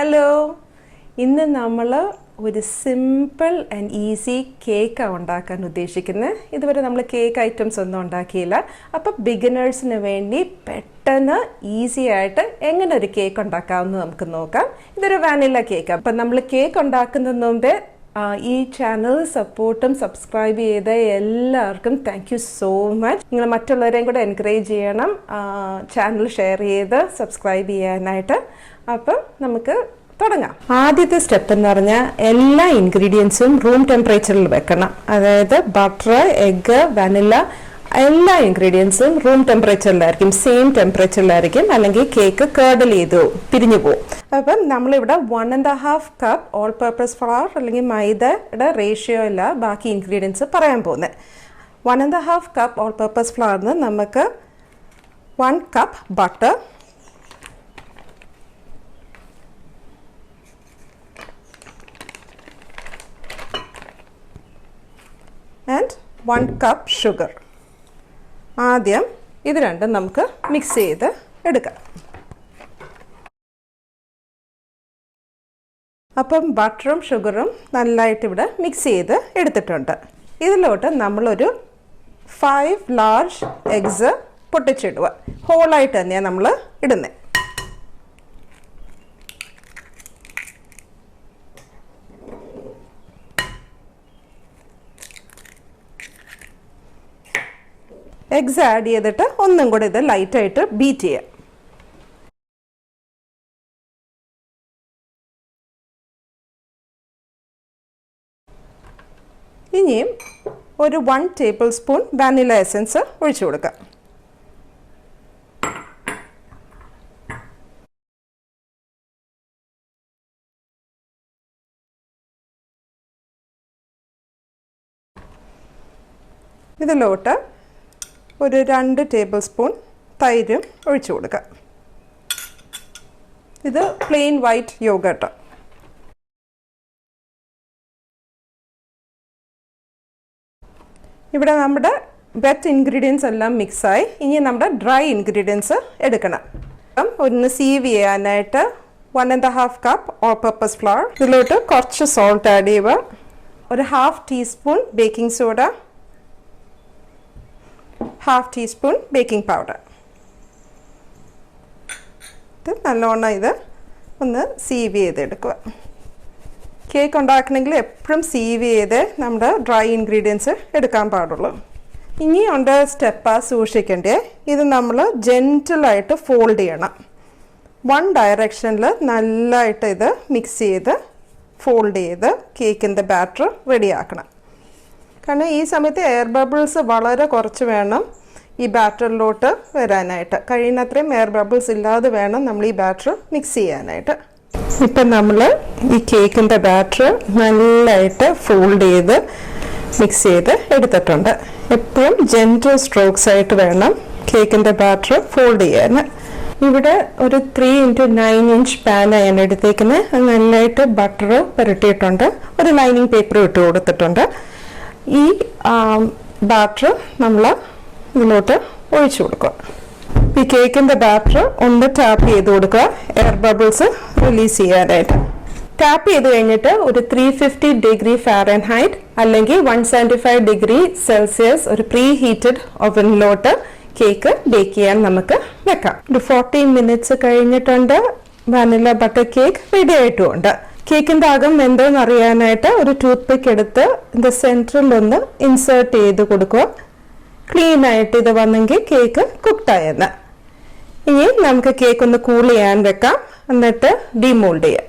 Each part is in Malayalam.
ഹലോ, ഇന്ന് നമ്മൾ ഒരു സിമ്പിൾ ആൻഡ് ഈസി കേക്ക് ഉണ്ടാക്കാൻ ഉദ്ദേശിക്കുന്നത്. ഇതുവരെ നമ്മൾ കേക്ക് ഐറ്റംസ് ഒന്നും ഉണ്ടാക്കിയില്ല. അപ്പോൾ ബിഗിനേഴ്സിന് വേണ്ടി പെട്ടെന്ന് ഈസി ആയിട്ട് എങ്ങനെ ഒരു കേക്ക് ഉണ്ടാക്കാമെന്ന് നമുക്ക് നോക്കാം. ഇതൊരു വാനില കേക്ക്. അപ്പം നമ്മൾ കേക്ക് ഉണ്ടാക്കുന്നതിന് മുമ്പേ ഈ ചാനൽ സപ്പോർട്ടും സബ്സ്ക്രൈബ് ചെയ്ത എല്ലാവർക്കും താങ്ക് യു സോ മച്ച്. നിങ്ങൾ മറ്റുള്ളവരെയും കൂടെ എൻകറേജ് ചെയ്യണം ചാനൽ ഷെയർ ചെയ്ത് സബ്സ്ക്രൈബ് ചെയ്യാനായിട്ട്. അപ്പം നമുക്ക് തുടങ്ങാം. ആദ്യത്തെ സ്റ്റെപ്പ് എന്ന് പറഞ്ഞാൽ എല്ലാ ഇൻഗ്രീഡിയൻസും റൂം ടെമ്പറേച്ചറിൽ വെക്കണം. അതായത് ബട്ടർ, എഗ്ഗ്, വാനില എല്ലാ ഇൻഗ്രീഡിയൻസും റൂം ടെമ്പറേച്ചറിലായിരിക്കും, സെയിം ടെമ്പറേച്ചറിലായിരിക്കും, അല്ലെങ്കിൽ കേക്ക് കേർഡൽ ചെയ്തു പിരിഞ്ഞു പോകും. അപ്പം നമ്മളിവിടെ 1.5 കപ്പ് ഓൾ പർപ്പസ് ഫ്ലവർ അല്ലെങ്കിൽ മൈദയുടെ റേഷ്യോ അല്ല ബാക്കി ഇൻഗ്രീഡിയൻസ് പറയാൻ പോകുന്നത്. 1.5 കപ്പ് ഓൾ പർപ്പസ് ഫ്ലവറിന് നമുക്ക് 1 cup butter, and 1 cup sugar. ആദ്യം ഇത് രണ്ടും നമുക്ക് മിക്സ് ചെയ്ത് എടുക്കാം. അപ്പം ബട്ടറും ഷുഗറും നല്ലതായിട്ട് ഇവിടെ മിക്സ് ചെയ്ത് എടുത്തിട്ടുണ്ട്. ഇതിലോട്ട് നമ്മളൊരു 5 ലാർജ് എഗ്സ് പൊട്ടിച്ചിടുക. ഹോളായിട്ട് തന്നെയാണ് നമ്മൾ ഇടുന്നത്. എഗ്സ് ആഡ് ചെയ്തിട്ട് ഒന്നും കൂടെ ഇത് ലൈറ്റായിട്ട് ബീറ്റ് ചെയ്യാം. ഇനിയും ഒരു 1 ടേബിൾ സ്പൂൺ വാനില എസൻസ് ഒഴിച്ചു കൊടുക്കാം. ഇതിലോട്ട് ഒരു 2 ടേബിൾ സ്പൂൺ തൈരും ഒഴിച്ചു കൊടുക്കാം. ഇത് പ്ലെയിൻ വൈറ്റ് യോഗർട്ട്. ഇവിടെ നമ്മുടെ വെറ്റ് ഇൻഗ്രീഡിയൻസ് എല്ലാം മിക്സായി. ഇനി നമ്മുടെ ഡ്രൈ ഇൻഗ്രീഡിയൻസ് എടുക്കണം. ഒന്ന് സീവ് ചെയ്യാനായിട്ട് 1.5 കപ്പ് ഓൾ പർപ്പസ് ഫ്ലവർ, ഇതിലോട്ട് കുറച്ച് സോൾട്ട് ആഡ് ചെയ്യുക, ഒരു 1/2 teaspoon baking soda, 1/2 teaspoon baking powder. ഇത് നല്ലോണം ഇത് ഒന്ന് സീവ് ചെയ്തെടുക്കുക. കേക്ക് ഉണ്ടാക്കണമെങ്കിൽ എപ്പോഴും സീവ് ചെയ്ത് നമ്മുടെ ഡ്രൈ ഇൻഗ്രീഡിയൻസ് എടുക്കാൻ പാടുള്ളൂ. ഇനി ഉണ്ട് സ്റ്റെപ്പാ സൂക്ഷിക്കേണ്ടേ. ഇത് നമ്മൾ ജെൻറ്റിലായിട്ട് ഫോൾഡ് ചെയ്യണം. 1 ഡയറക്ഷനിൽ നല്ലതായിട്ട് ഇത് മിക്സ് ചെയ്ത് ഫോൾഡ് ചെയ്ത് കേക്കിൻ്റെ ബാറ്റർ റെഡിയാക്കണം. കാരണം ഈ സമയത്ത് എയർ ബബിൾസ് വളരെ കുറച്ച് വേണം ഈ ബാറ്ററിലോട്ട് വരാനായിട്ട്. കഴിയുന്നത്രയും എയർ ബബിൾസ് ഇല്ലാതെ വേണം നമ്മൾ ഈ ബാറ്റർ മിക്സ് ചെയ്യാനായിട്ട്. ഇപ്പം നമ്മൾ ഈ കേക്കിൻ്റെ ബാറ്റർ നല്ലതായിട്ട് ഫോൾഡ് ചെയ്ത് മിക്സ് ചെയ്ത് എടുത്തിട്ടുണ്ട്. എപ്പോഴും ജെൻറ്റിൽ സ്ട്രോക്സ് ആയിട്ട് വേണം കേക്കിൻ്റെ ബാറ്റർ ഫോൾഡ് ചെയ്യാൻ. ഇവിടെ ഒരു 3x9 ഇഞ്ച് പാനാണ് ഞാൻ എടുത്തേക്കുന്നത്. നല്ലതായിട്ട് ബട്ടർ പുരട്ടിയിട്ടുണ്ട്, ഒരു ലൈനിങ് പേപ്പർ ഇട്ട് കൊടുത്തിട്ടുണ്ട്. ഈ ബാറ്റർ നമ്മൾ ഇതിലോട്ട് ഒഴിച്ചു കൊടുക്കുക. ഈ കേക്കിൻ്റെ ബാറ്റർ ഒന്ന് ടാപ്പ് ചെയ്ത് കൊടുക്കുക, എയർ ബബിൾസ് റിലീസ് ചെയ്യാനായിട്ട്. ടാപ്പ് ചെയ്ത് കഴിഞ്ഞിട്ട് ഒരു 350 ഡിഗ്രി ഫാരൻഹൈറ്റ് അല്ലെങ്കിൽ 175 ഡിഗ്രി സെൽഷ്യസ് ഒരു പ്രീ ഹീറ്റഡ് ഓവനിലോട്ട് കേക്ക് ബേക്ക് ചെയ്യാൻ നമുക്ക് വെക്കാം. ഒരു 14 മിനിറ്റ്സ് കഴിഞ്ഞിട്ടുണ്ട്. വാനില ബട്ടർ കേക്ക് റെഡി ആയിട്ടുമുണ്ട്. കേക്കിൻ്റെ അകം എന്തോന്ന് അറിയാനായിട്ട് ഒരു ടൂത്ത് പിക്ക് എടുത്ത് ഇതിൻ്റെ സെൻറ്ററിൽ ഒന്ന് ഇൻസേർട്ട് ചെയ്ത് കൊടുക്കുക. ക്ലീൻ ആയിട്ട് ഇത് വന്നെങ്കിൽ കേക്ക് കുക്ക്ഡായെന്ന്. ഇനി നമുക്ക് കേക്ക് ഒന്ന് കൂൾ ചെയ്യാൻ വെക്കാം, എന്നിട്ട് ഡിമോൾഡ് ചെയ്യാം.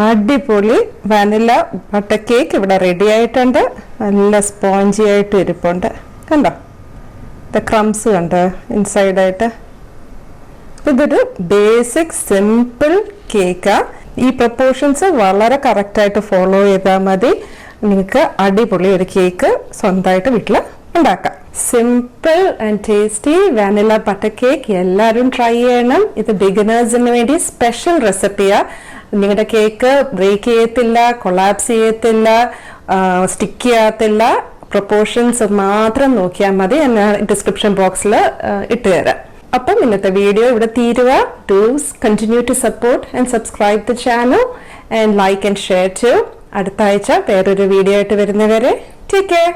അടിപൊളി വാനില ബട്ടർ കേക്ക് ഇവിടെ റെഡി ആയിട്ടുണ്ട്. നല്ല സ്പോഞ്ചി ആയിട്ട് ഇരിപ്പുണ്ട്. കണ്ടോ ദ ക്രംസ് കണ്ടോ ഇൻസൈഡായിട്ട്. ഇതൊരു ബേസിക് സിമ്പിൾ കേക്കാണ്. ഈ പ്രപ്പോർഷൻസ് വളരെ കറക്റ്റായിട്ട് ഫോളോ ചെയ്താൽ മതി. നിങ്ങൾക്ക് അടിപൊളി ഒരു കേക്ക് സ്വന്തമായിട്ട് വീട്ടിൽ ഉണ്ടാക്കാം. Simple and tasty vanilla butter cake എല്ലാവരും ട്രൈ ചെയ്യണം. ഇത് ബിഗിനേഴ്സിന് വേണ്ടി സ്പെഷ്യൽ റെസിപ്പിയാണ്. നിങ്ങളുടെ കേക്ക് ബ്രേക്ക് ചെയ്യത്തില്ല, കൊളാപ്സ് ചെയ്യത്തില്ല, സ്റ്റിക്ക് ചെയ്യാത്തില്ല. പ്രൊപ്പോർഷൻസ് മാത്രം നോക്കിയാൽ മതി. ഞാൻ ഡിസ്ക്രിപ്ഷൻ ബോക്സിൽ ഇട്ട് തരാം. അപ്പം ഇന്നത്തെ വീഡിയോ ഇവിടെ തീരുക. Do continue to support and subscribe the channel and like and share too. അടുത്ത ആഴ്ച വേറൊരു വീഡിയോ ആയിട്ട് വരുന്നവരെ ടേക്ക് കെയർ.